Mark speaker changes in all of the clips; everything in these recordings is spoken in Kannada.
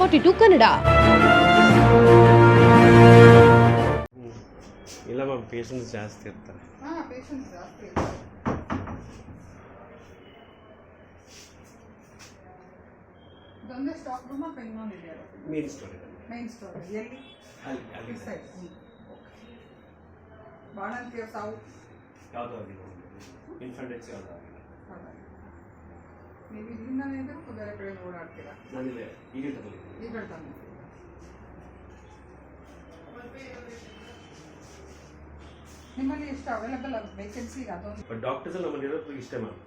Speaker 1: 42 ಕನ್ನಡ.
Speaker 2: ಇಲ್ಲ ಮ್ಯಾಮ್, ಪೇಷನ್ಸ್ ಜಾಸ್ತಿ ಇರ್ತಾರೆ.
Speaker 3: ಪೇಷನ್ಸ್ ಜಾಸ್ತಿ ಇರ್ತಾರೆ. ಇದೊಂದೇ ಸ್ಟಾಕ್ ರೂಮ್ ಅಥವಾ ಇನ್ನೊಂದು ಇದೆಯಲ್ಲ?
Speaker 2: Main story.
Speaker 3: ಮೈನ್ ಸ್ಟೋರ್ ಎಲ್ಲಿ?
Speaker 2: ಅಲ್ಲಿ
Speaker 3: ಸೈಡ್. ಬಾಣಂತಿಯರ್ ಸಾವು
Speaker 2: ಯಾವುದೋ ಆಗಿಲ್ಲ, ಇನ್ಫೆಂಟೆಕ್ಸ್ ಯಾವುದೋ ಆಗಿಲ್ಲ.
Speaker 3: ನೀವು ಇಲ್ಲಿಂದನೇ ಇದ್ರೆ ಬೇರೆ ಕಡೆ ಓಡಾಡ್ತೀರಾ?
Speaker 2: ನಾನಿಲ್ಲ, ಈಗ ತಗೊಳ್ಳಿದ್ದೀನಿ.
Speaker 3: ಈಗ ಹೇಳ್ತಾನೆ. ನಿಮ್ಮಲ್ಲಿ ಎಷ್ಟು ಅವೈಲೇಬಲ್ ವೇಕೆನ್ಸಿ ಅದೊಂದು?
Speaker 2: ಬಟ್ ಡಾಕ್ಟರ್ಸ್ ಎಲ್ಲ ನಮ್ಮಲ್ಲಿ ಇರೋದು ಇಷ್ಟೇ ಮ್ಯಾಮ್,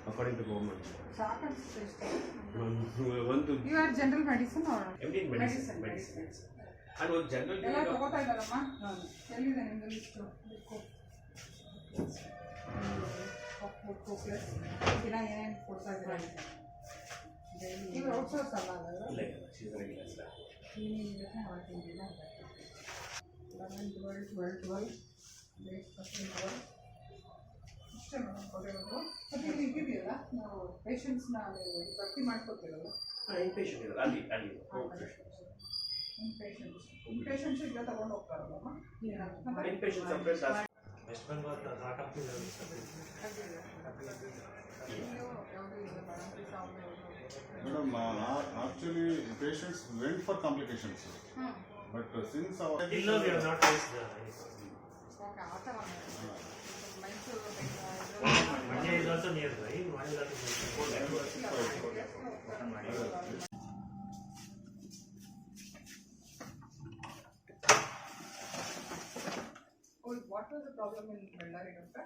Speaker 2: ಅಕಾರ್ಡಿಂಗ್ ಟು ಗೌರ್ಮೆಂಟ್.
Speaker 3: ಸಾಕಷ್ಟು ಇಷ್ಟ.
Speaker 2: ಒಂದು
Speaker 3: you are general medicine or
Speaker 2: MD in medicine. And ಒಂದು ಜನರಲ್
Speaker 3: ಎಲ್ಲ ತಗೋತಾ ಇದ್ದಾರಮ್ಮ. ಎಲ್ಲಿದೆ ನಿಮ್ಮದು ಲಿಸ್ಟು? ದಿನ ಏನೇನು ಕೊಡ್ತಾ ಇದ್ದೀರಾ? ನೀವು ಔಟ್ಸೋರ್ಸ್ ಅಲ್ಲ
Speaker 2: ಇಲ್ಲ, ಶೀಸ್ ರೆಗ್ಯುಲರ್ ಸ್ಟಾಫ್.
Speaker 3: 11, 12, 12, 12 ಇಷ್ಟೇ ಮೇಡಮ್ ಕೊಟ್ಟಿರೋದು. ಮತ್ತು ಇಲ್ಲಿ ಇದ್ದಿದೆಯಲ್ಲ, ನಾವು ಪೇಷಂಟ್ಸ್ನ ಭರ್ತಿ ಮಾಡ್ಕೊತೀರಲ್ಲ?
Speaker 2: ಇನ್ಪೇಷಂಟ್ ಇರೋದು ಅಲ್ಲಿ
Speaker 3: ಇನ್ಪೇಷಂಟ್ಸ್ ಇಲ್ಲ ತಗೊಂಡು ಹೋಗ್ತಾರಲ್ಲಮ್ಮ?
Speaker 2: Inpatient separate last.
Speaker 4: West Bengal company
Speaker 5: Madam, actually patients went for complications, but since our
Speaker 4: till now we have not raised the Manya is also nearby. Manya is
Speaker 3: What was the problem in Bellary, doctor?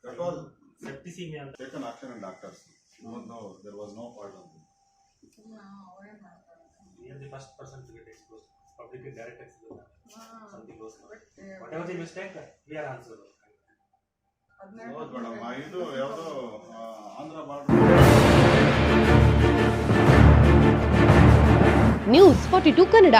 Speaker 5: that was
Speaker 4: septicemia.
Speaker 5: taken action in doctors, even though there was no fault on them.
Speaker 4: We are the first person to get exposed. Publicly direct exposure. Something goes wrong. Whatever the mistake, we are answerable.
Speaker 5: ಹೌದು ಮೇಡಮ್, ಇದು ಯಾವುದೋ ಆಂಧ್ರ ಬಾರ್ಡರ್.
Speaker 1: ನ್ಯೂಸ್ 42 ಕನ್ನಡ.